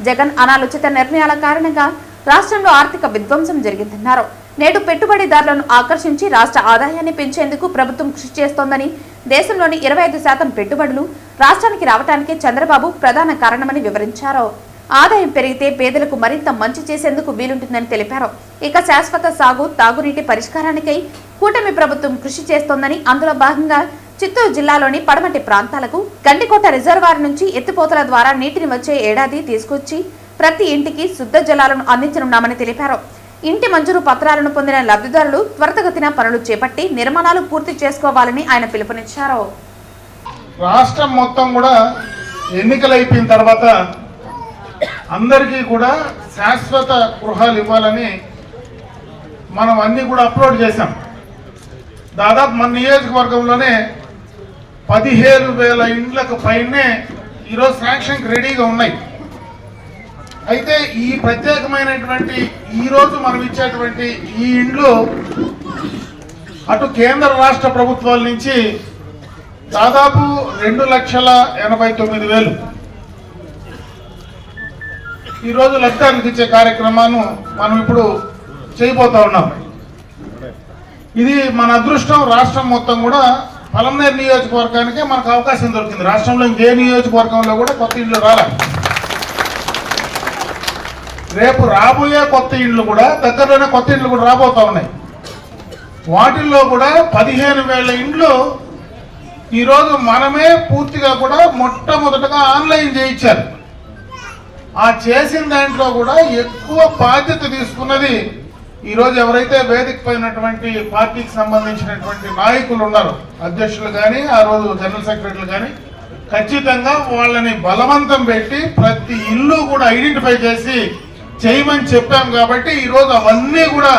జగన్ అనాలోచిత నిర్ణయాల కారణంగా రాష్ట్రంలో ఆర్థిక విధ్వంసం జరిగిందన్నారు. నేడు పెట్టుబడిదారులను ఆకర్షించి రాష్ట్ర ఆదాయాన్ని పెంచేందుకు ప్రభుత్వం కృషి చేస్తోందని, దేశంలోని 25% పెట్టుబడులు రాష్ట్రానికి రావడానికి చంద్రబాబు ప్రధాన కారణమని వివరించారు. ఆదాయం పెరిగితే పేదలకు మరింత మంచి చేసేందుకు వీలుంటుందని తెలిపారు. ఇక శాశ్వత సాగు, తాగునీటి పరిష్కారానికై కూటమి ప్రభుత్వం కృషి చేస్తోందని, అందులో భాగంగా చిత్తూరు జిల్లాలోని పడమటి ప్రాంతాలకు గండికోట రిజర్వాయర్ నుంచి ఎత్తిపోతల ద్వారా నీటిని వచ్చే ఏడాది తీసుకొచ్చి ప్రతి ఇంటికి శుద్ధ జలాలను అందించనున్నామని తెలిపారు. ఇంటి మంజూరు పత్రాలను పొందిన లబ్ధిదారులు త్వరితగతిన పనులు చేపట్టి నిర్మాణాలు పూర్తి చేసుకోవాలని ఆయన పిలుపునిచ్చారు. రాష్ట్రం మొత్తం కూడా ఎన్నికలు అయిపోయిన తర్వాత అందరికీ కూడా శాశ్వత గృహాలు ఇవ్వాలని మనం అన్నీ కూడా అప్లోడ్ చేశాం. దాదాపు మన నియోజకవర్గంలోనే 17,000 ఇండ్లకు పైనే ఈరోజు శాంక్షన్కి రెడీగా ఉన్నాయి. అయితే ఈ ప్రత్యేకమైనటువంటి ఈరోజు మనం ఇచ్చేటువంటి ఈ ఇండ్లు అటు కేంద్ర రాష్ట్ర ప్రభుత్వాల నుంచి దాదాపు 2,89,000 ఈరోజు లబ్ధిదారులకు ఇచ్చే కార్యక్రమాన్ని మనం ఇప్పుడు చేయబోతా ఉన్నాం. ఇది మన అదృష్టం. రాష్ట్రం మొత్తం కూడా పలమనేరు నియోజకవర్గానికే మనకు అవకాశం దొరికింది. రాష్ట్రంలో ఇంకే నియోజకవర్గంలో కూడా కొత్త ఇళ్ళు రాలేదు. రేపు రాబోయే కొత్త ఇండ్లు కూడా దగ్గరలోనే కొత్త ఇండ్లు కూడా రాబోతా ఉన్నాయి. వాటిల్లో కూడా 15,000 ఇండ్లు ఈరోజు మనమే పూర్తిగా కూడా మొట్టమొదటగా ఆన్లైన్ చేయించారు. ఆ చేసిన దాంట్లో కూడా ఎక్కువ బాధ్యత తీసుకున్నది ఈరోజు ఎవరైతే వేదిక పైనటువంటి పార్టీకి సంబంధించినటువంటి నాయకులు ఉన్నారో, అధ్యక్షులు కానీ ఆ రోజు జనరల్ సెక్రటరీలు కానీ, ఖచ్చితంగా వాళ్ళని బలవంతం పెట్టి ప్రతి ఇల్లు కూడా ఐడెంటిఫై చేసి చేయమని చెప్పాం. కాబట్టి ఈరోజు అవన్నీ కూడా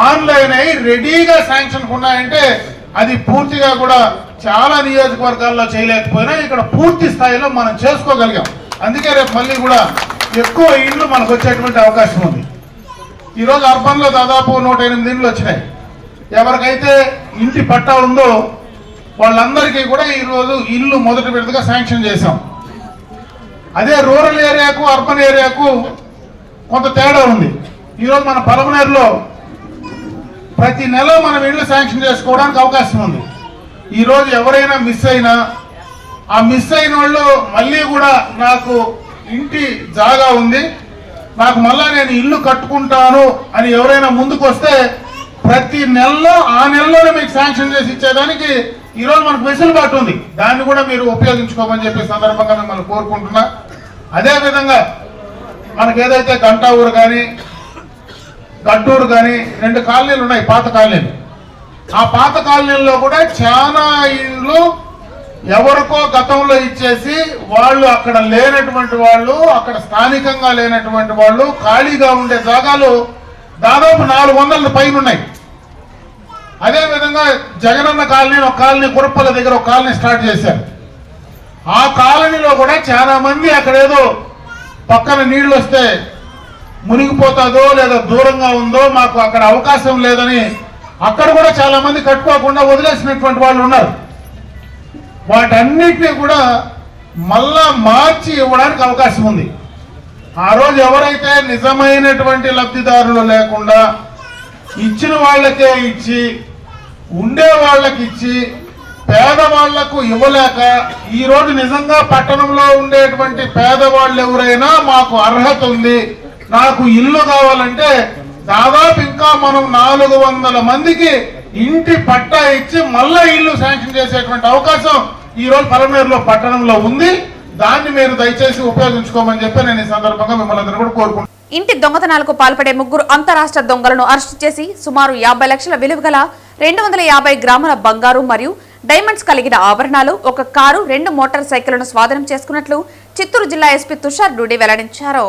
ఆన్లైన్ అయి రెడీగా శాంక్షన్ ఉన్నాయంటే అది పూర్తిగా కూడా చాలా నియోజకవర్గాల్లో చేయలేకపోయినా ఇక్కడ పూర్తి స్థాయిలో మనం చేసుకోగలిగాం. అందుకే రేపు మళ్ళీ కూడా ఎక్కువ ఇండ్లు మనకు వచ్చేటువంటి అవకాశం ఉంది. ఈరోజు అర్బన్లో దాదాపు 108 ఇండ్లు వచ్చినాయి. ఎవరికైతే ఇంటి పట్టా ఉందో వాళ్ళందరికీ కూడా ఈరోజు ఇల్లు మొదటి విడతగా శాంక్షన్ చేశాం. అదే రూరల్ ఏరియాకు అర్బన్ ఏరియాకు కొంత తేడా ఉంది. ఈరోజు మన పలమనేరులో ప్రతి నెల మనం ఇళ్ళు శాంక్షన్ చేసుకోవడానికి అవకాశం ఉంది. ఈరోజు ఎవరైనా మిస్ అయినా ఆ మిస్ అయిన వాళ్ళు మళ్ళీ కూడా నాకు ఇంటి జాగా ఉంది, నాకు మళ్ళా నేను ఇల్లు కట్టుకుంటాను అని ఎవరైనా ముందుకు వస్తే ప్రతి నెలలో ఆ నెలలోనే మీకు శాంక్షన్ చేసి ఇచ్చేదానికి ఈరోజు మనకు వెసులుబాటు ఉంది. దాన్ని కూడా మీరు ఉపయోగించుకోమని చెప్పే సందర్భంగా మిమ్మల్ని కోరుకుంటున్నా. అదేవిధంగా మనకు ఏదైతే గంటావూరు కానీ గడ్డూరు కానీ 2 కాలనీలు ఉన్నాయి, పాత కాలనీలు. ఆ పాత కాలనీల్లో కూడా చాలా ఇండ్లు ఎవరికో గతంలో ఇచ్చేసి వాళ్ళు అక్కడ లేనటువంటి వాళ్ళు, అక్కడ స్థానికంగా లేనటువంటి వాళ్ళు, ఖాళీగా ఉండే జాగాలు దాదాపు 400 పైన ఉన్నాయి. అదేవిధంగా జగనన్న కాలనీ ఒక కాలనీ, కురప్పల దగ్గర ఒక కాలనీ స్టార్ట్ చేశారు. ఆ కాలనీలో కూడా చాలా మంది అక్కడ ఏదో పక్కన నీళ్లు వస్తే మునిగిపోతుందో లేదా దూరంగా ఉందో మాకు అక్కడ అవకాశం లేదని అక్కడ కూడా చాలా మంది కట్టుకోకుండా వదిలేసినటువంటి వాళ్ళు ఉన్నారు. వాటన్నిటినీ కూడా మళ్ళా మార్చి ఇవ్వడానికి అవకాశం ఉంది. ఆ రోజు ఎవరైతే నిజమైనటువంటి లబ్ధిదారులు లేకుండా ఇచ్చిన వాళ్ళకే ఇచ్చి ఉండే వాళ్ళకి ఇచ్చి పేదవాళ్లకు ఇవ్వలేక ఈరోజు నిజంగా పట్టణంలో ఉండేటువంటి పేదవాళ్ళు ఎవరైనా మాకు అర్హత ఉంది, నాకు ఇల్లు కావాలంటే దాదాపు ఇంకా మనం 400 మందికి ఇంటి పట్టా ఇచ్చి మళ్ళా ఇల్లు శాంక్షన్ చేసేటువంటి అవకాశం ఈరోజు పలమనేరులో పట్టణంలో ఉంది. దాన్ని మీరు దయచేసి ఉపయోగించుకోమని చెప్పి నేను ఈ సందర్భంగా మిమ్మల్ని అందరూ కూడా కోరుకుంటున్నాను. ఇంటి దొంగతనాలకు పాల్పడే 3 అంతరాష్ట్ర దొంగలను అరెస్టు చేసి సుమారు 50 లక్షల విలువ గల 250 గ్రాముల బంగారు మరియు డైమండ్స్ కలిగిన ఆభరణాలు, 1 కారు, 2 మోటార్ సైకిళ్లను స్వాధీనం చేసుకున్నట్లు చిత్తూరు జిల్లా ఎస్పీ తుషార్ డూడి వెల్లడించారు.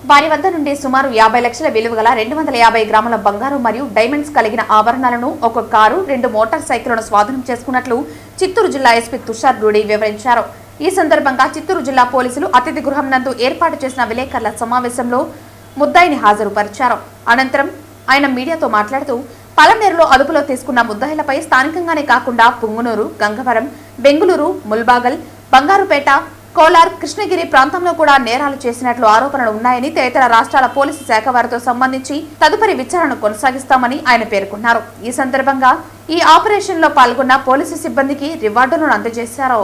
వారి వద్ద నుండి సుమారు 50 లక్షల విలువ గల 250 గ్రాముల బంగారు మరియు డైమండ్స్ కలిగిన ఆభరణాలను, 1 కారు, 2 మోటార్ సైకిళ్లను స్వాధీనం చేసుకున్నట్లు చిత్తూరు జిల్లా ఎస్పీ తుషార్ డూడి వివరించారు. ఈ సందర్భంగా చిత్తూరు జిల్లా పోలీసులు అతిథి గృహం నందు ఏర్పాటు చేసిన విలేకరుల సమావేశంలో ముద్దాయిని హాజరుపరిచారు. అనంతరం ఆయన మీడియాతో మాట్లాడుతూ పలమనేరులో అదుపులో తీసుకున్న ముద్దాయిలపై స్థానికంగానే కాకుండా పుంగునూరు, గంగవరం, బెంగుళూరు, ముల్బాగల్, బంగారుపేట, కోలార్, కృష్ణగిరి ప్రాంతంలో కూడా నేరాలు చేసినట్లు ఆరోపణలు ఉన్నాయని, తదితర రాష్ట్రాల పోలీసు శాఖ వారితో సంబంధించి తదుపరి విచారణ కొనసాగిస్తామని ఆయన పేర్కొన్నారు. ఈ సందర్భంగా ఈ ఆపరేషన్ లో పాల్గొన్న పోలీసు సిబ్బందికి రివార్డులను అందజేశారు.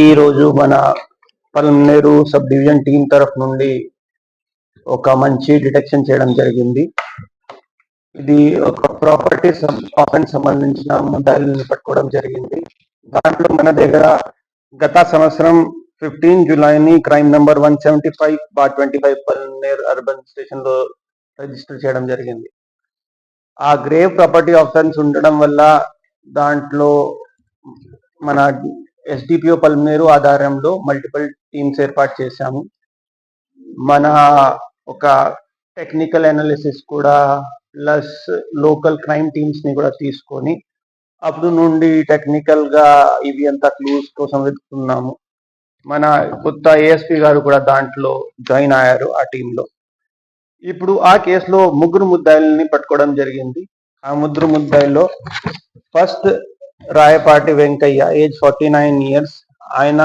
ఈ రోజు మన పలమనేరు సబ్ డివిజన్ టీం తరఫు నుండి ఒక మంచి డిటెక్షన్ చేయడం జరిగింది. ఇది ఒక ప్రాపర్టీ ఆఫెన్స్ సంబంధించిన ముద్దాయిలను పట్టుకోవడం జరిగింది. దాంట్లో మన దగ్గర గత సంవత్సరం 15 జూలైని క్రైమ్ నంబర్ 175/25 పల్నేర్ అర్బన్ స్టేషన్ లో రిజిస్టర్ చేయడం జరిగింది. ఆ గ్రేవ్ ప్రాపర్టీ ఆఫెన్స్ ఉండడం వల్ల దాంట్లో మన ఎస్డిపిఓ పల్నేరు ఆధారంలో మల్టిపుల్ టీమ్స్ ఏర్పాటు చేశాము. మన ఒక టెక్నికల్ అనాలిసిస్ కూడా ప్లస్ లోకల్ క్రైమ్ టీమ్స్ ని కూడా తీసుకొని అప్పుడు నుండి టెక్నికల్ గా ఇవి అంతా క్లూస్ కోసం వెతుకుతున్నాము. మన కొత్త ఏఎస్పీ గారు కూడా దాంట్లో జాయిన్ అయ్యారు ఆ టీంలో. ఇప్పుడు ఆ కేసులో 3 ముద్దాయిల్ని పట్టుకోవడం జరిగింది. ఆ 3 ముద్దాయిల్లో first Rayapati Venkaiah, age 49 years. ఆయన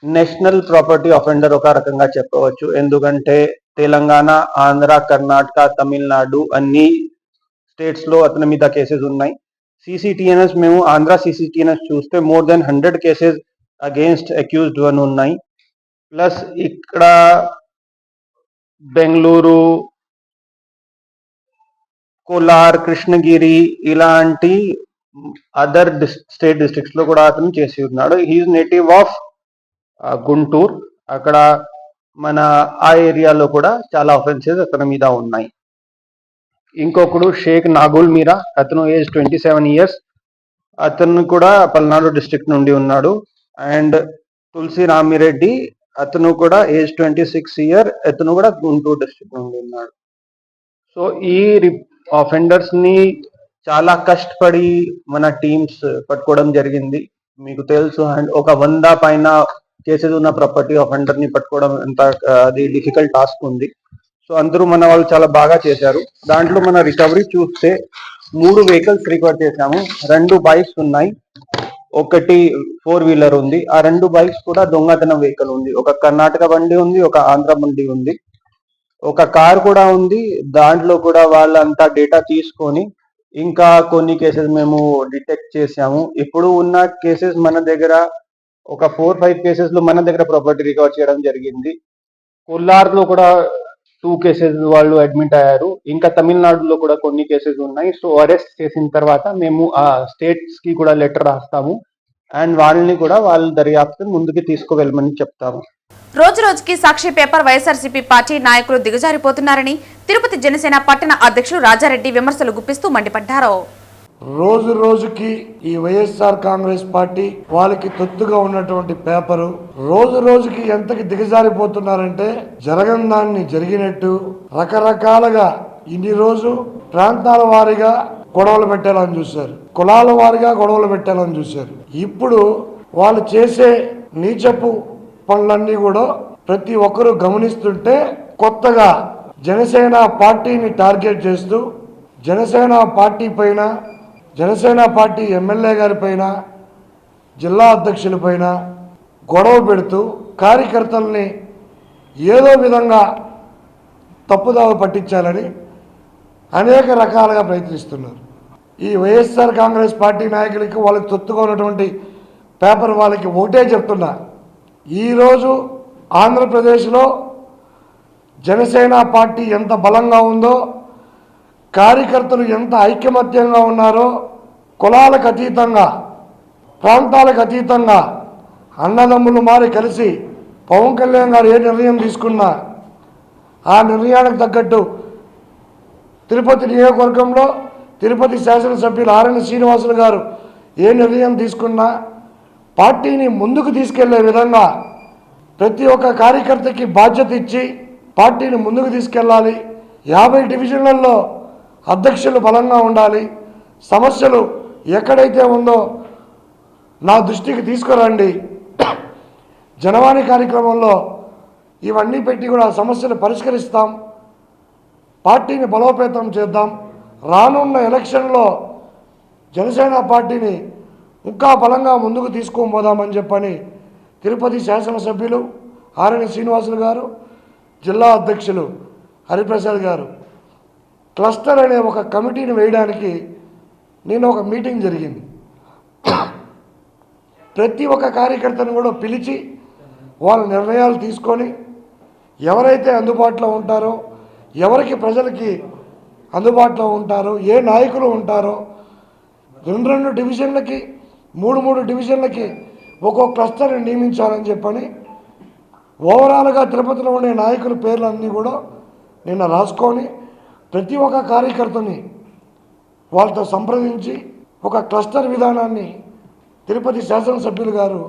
నేషనల్ ప్రాపర్టీ అఫెండర్ ఒక రకంగా చెప్పవచ్చు, ఎందుకంటే తెలంగాణ, ఆంధ్ర, కర్ణాటక, తమిళనాడు అన్ని స్టేట్స్ లో అతని మీద కేసెస్ ఉన్నాయి. సిసిటిఎన్ఎస్ మేము ఆంధ్ర సిసిటిఎన్ఎస్ చూస్తే more than 100 cases against accused one ఉన్నాయి. ప్లస్ ఇక్కడ బెంగళూరు, కోలార్, కృష్ణగిరి ఇలాంటి అదర్ స్టేట్ డిస్ట్రిక్ట్స్ లో కూడా అతను చేసి ఉన్నాడు. He is native of Guntur. అక్కడ మన ఆ ఏరియాలో కూడా చాలా ఆఫెన్సెస్ అతని మీద ఉన్నాయి. ఇంకొకడు షేక్ నాగుల్ మీరా, అతను ఏజ్ 27 ఇయర్స్. అతను కూడా పల్నాడు డిస్ట్రిక్ట్ నుండి ఉన్నాడు. అండ్ తులసి రామిరెడ్డి, అతను కూడా ఏజ్ 26 ఇయర్, అతను కూడా గుంటూరు డిస్ట్రిక్ట్ నుండి ఉన్నాడు. సో ఈ ఆఫెండర్స్ ని చాలా కష్టపడి మన టీమ్స్ పట్టుకోవడం జరిగింది. మీకు తెలుసు, అండ్ ఒక 100 పైన కేసెస్ ఉన్న ప్రాపర్టీ ఆఫెండర్ ని పట్టుకోవడం ఎంత అది డిఫికల్ట్ టాస్క్ ఉంది. సో అందరూ మన వాళ్ళు చాలా బాగా చేశారు. దాంట్లో మన రికవరీ చూస్తే 3 వెహికల్స్ రికవర్ చేశాము. 2 బైక్స్ ఉన్నాయి, ఒకటి 4-వీలర్ ఉంది. ఆ 2 బైక్స్ కూడా దొంగతనం వెహికల్ ఉంది. ఒక కర్ణాటక బండి ఉంది, ఒక ఆంధ్ర బండి ఉంది, ఒక కార్ కూడా ఉంది. దాంట్లో కూడా వాళ్ళంతా డేటా తీసుకొని ఇంకా కొన్ని కేసెస్ మేము డిటెక్ట్ చేసాము. ఇప్పుడు ఉన్న కేసెస్ మన దగ్గర ఒక 4-5 కేసెస్ లో మన దగ్గర ప్రాపర్టీ రికవర్ చేయడం జరిగింది. కొల్లార్ లో కూడా 2 కేసెస్ వాళ్ళు అడ్మిట్ అయ్యారు. ఇంకా తమిళనాడులో కూడా కొన్ని కేసెస్ ఉన్నాయి. సో అరెస్ట్ చేసిన తర్వాత మేము ఆ స్టేట్స్ కి కూడా లెటర్ రాస్తాము అండ్ వాళ్ళని కూడా వాళ్ళ దర్యాప్తు ముందుకు తీసుకువెళ్ళమని చెప్తాము. రోజు రోజుకి సాక్షి పేపర్ వైఎస్ఆర్సీపీ పార్టీ నాయకులు దిగజారిపోతున్నారని తిరుపతి జనసేన పట్టణ అధ్యక్షులు రాజారెడ్డి విమర్శలు గుప్పిస్తూ మండిపడ్డారు. రోజు రోజుకి ఈ వైఎస్ఆర్ కాంగ్రెస్ పార్టీ వాళ్ళకి తొత్తుగా ఉన్నటువంటి పేపరు రోజు రోజుకి ఎంతకి దిగజారిపోతున్నారంటే జరగని దాన్ని జరిగినట్టు రకరకాలుగా ఇన్ని రోజు ప్రాంతాల వారీగా గొడవలు పెట్టాలని చూశారు, కులాల వారీగా గొడవలు పెట్టాలని చూశారు. ఇప్పుడు వాళ్ళు చేసే నీచపు పనులన్నీ కూడా ప్రతి ఒక్కరూ గమనిస్తుంటే కొత్తగా జనసేన పార్టీని టార్గెట్ చేస్తూ జనసేన పార్టీ పైన, జనసేన పార్టీ ఎమ్మెల్యే గారి పైన, జిల్లా అధ్యక్షుల పైన గొడవ పెడుతూ కార్యకర్తల్ని ఏదో విధంగా తప్పుదావ పట్టించాలని అనేక రకాలుగా ప్రయత్నిస్తున్నారు. ఈ వైఎస్ఆర్ కాంగ్రెస్ పార్టీ నాయకులకి వాళ్ళకి తొత్తుగా ఉన్నటువంటి పేపర్ వాళ్ళకి ఒకటే చెప్తున్నా, ఈరోజు ఆంధ్రప్రదేశ్లో జనసేన పార్టీ ఎంత బలంగా ఉందో, కార్యకర్తలు ఎంత ఐకమత్యంగా ఉన్నారో, కులాలకు అతీతంగా, ప్రాంతాలకు అతీతంగా అన్నదమ్ములు మారి కలిసి పవన్ కళ్యాణ్ గారు ఏ నిర్ణయం తీసుకున్నా ఆ నిర్ణయానికి తగ్గట్టు తిరుపతి నియోజకవర్గంలో తిరుపతి శాసనసభ్యులు ఆర్ఎన్ శ్రీనివాసులు గారు ఏ నిర్ణయం తీసుకున్నా పార్టీని ముందుకు తీసుకెళ్లే విధంగా ప్రతి ఒక్క కార్యకర్తకి బాధ్యత ఇచ్చి పార్టీని ముందుకు తీసుకెళ్ళాలి. 50 డివిజన్లలో అధ్యక్షులు బలంగా ఉండాలి. సమస్యలు ఎక్కడైతే ఉందో నా దృష్టికి తీసుకురండి. జనవాణి కార్యక్రమంలో ఇవన్నీ పెట్టి కూడా సమస్యలు పరిష్కరిస్తాం, పార్టీని బలోపేతం చేద్దాం. రానున్న ఎలక్షన్లో జనసేన పార్టీని ఇంకా బలంగా ముందుకు తీసుకొని పోదామని చెప్పని తిరుపతి శాసనసభ్యులు ఆర్ఎన్ శ్రీనివాసులు గారు, జిల్లా అధ్యక్షులు హరిప్రసాద్ గారు క్లస్టర్ అనే ఒక కమిటీని వేయడానికి నేను ఒక మీటింగ్ జరిగింది. ప్రతి ఒక్క కార్యకర్తను కూడా పిలిచి వాళ్ళ నిర్ణయాలు తీసుకొని ఎవరైతే అందుబాటులో ఉంటారో, ఎవరికి ప్రజలకి అందుబాటులో ఉంటారో, ఏ నాయకులు ఉంటారో, 2 డివిజన్లకి మూడు డివిజన్లకి ఒక్కో క్లస్టర్ని నియమించాలని చెప్పని ఓవరాల్గా తిరుపతిలో ఉండే నాయకుల పేర్లన్నీ కూడా నిన్న రాసుకొని ప్రతి ఒక్క కార్యకర్తని వాళ్ళతో సంప్రదించి ఒక క్లస్టర్ విధానాన్ని తిరుపతి శాసనసభ్యులు గారు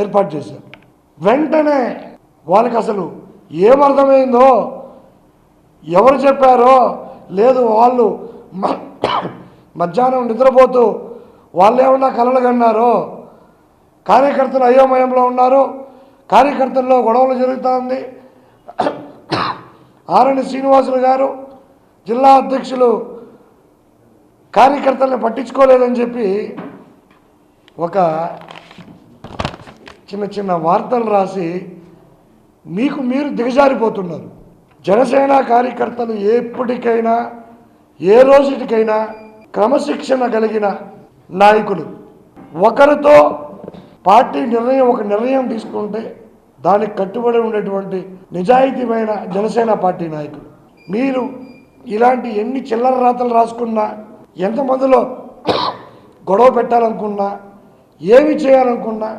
ఏర్పాటు చేశారు. వెంటనే వాళ్ళకి అసలు ఏమర్థమైందో, ఎవరు చెప్పారో లేదు, వాళ్ళు మధ్యాహ్నం నిద్రపోతూ వాళ్ళు ఏమన్నా కలలు కన్నారో, కార్యకర్తలు అయోమయంలో ఉన్నారు, కార్యకర్తల్లో గొడవలు జరుగుతూ ఉంది. ఆరణి శ్రీనివాసులు గారు జిల్లా అధ్యక్షులు కార్యకర్తల్ని పట్టించుకోలేదని చెప్పి ఒక చిన్న వార్తలు రాసి మీకు మీరు దిగజారిపోతున్నారు. జనసేన కార్యకర్తలు ఎప్పటికైనా ఏ రోజుకైనా క్రమశిక్షణ కలిగిన నాయకులు. ఒకరితో పార్టీ ఒక నిర్ణయం తీసుకుంటే దానికి కట్టుబడి ఉండేటువంటి నిజాయితీమైన జనసేన పార్టీ నాయకులు. మీరు ఇలాంటి ఎన్ని చిల్లర రాతలు రాసుకున్నా, ఎంతమందిలో గొడవ పెట్టాలనుకున్నా, ఏమి చేయాలనుకున్నా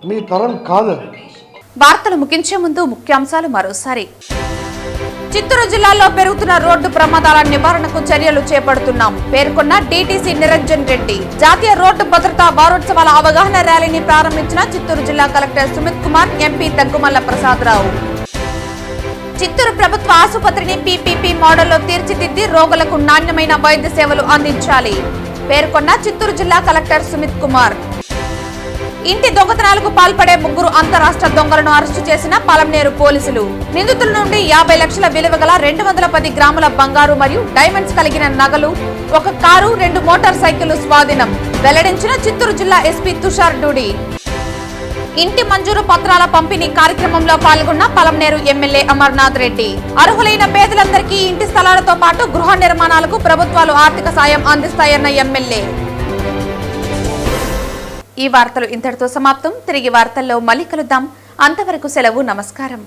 మీ తరం కాదు. వార్తలు ముగించే ముందు ముఖ్యాంశాలు మరోసారి. చిత్తూరు జిల్లాలో పెరుగుతున్న రోడ్డు ప్రమాదాల నివారణకు చర్యలు చేపడుతున్నాం పేర్కొన్న డీటీసీ నిరంజన్ రెడ్డి. జాతీయ రోడ్డు భద్రతా వారోత్సవాల అవగాహన ర్యాలీని ప్రారంభించిన చిత్తూరు జిల్లా కలెక్టర్ సుమిత్ కుమార్, ఎంపీ దగ్గుమల్ల ప్రసాదరావు. చిత్తూరు ప్రభుత్వ ఆసుపత్రిని పీపీపీ మోడల్లో తీర్చిదిద్ది రోగులకు నాణ్యమైన వైద్య సేవలు అందించాలి పేర్కొన్న చిత్తూరు జిల్లా కలెక్టర్ సుమిత్ కుమార్. ఇంటి దొంగతనాలకు పాల్పడే 3 అంతరాష్ట్ర దొంగలను అరెస్టు చేసిన పలంనేరు పోలీసులు. నిందితుల నుండి 50 లక్షల విలువ గల 210 గ్రాముల బంగారు మరియు డైమండ్స్ కలిగిన నగలు, 1 కారు, 2 మోటార్ సైకిళ్లు స్వాధీనం వెల్లడించిన చిత్తూరు జిల్లా ఎస్పీ తుషార్ డూడి. ఇంటి మంజూరు పత్రాల పంపిణీ కార్యక్రమంలో పాల్గొన్న పలంనేరు ఎమ్మెల్యే అమర్నాథ్ రెడ్డి. అర్హులైన పేదలందరికీ ఇంటి స్థలాలతో పాటు గృహ నిర్మాణాలకు ప్రభుత్వాలు ఆర్థిక సాయం అందిస్తాయన్న ఎమ్మెల్యే. ఈ వార్తలు ఇంతటితో సమాప్తం. తిరిగి వార్తల్లో మళ్ళీ కలుద్దాం. అంతవరకు సెలవు. నమస్కారం.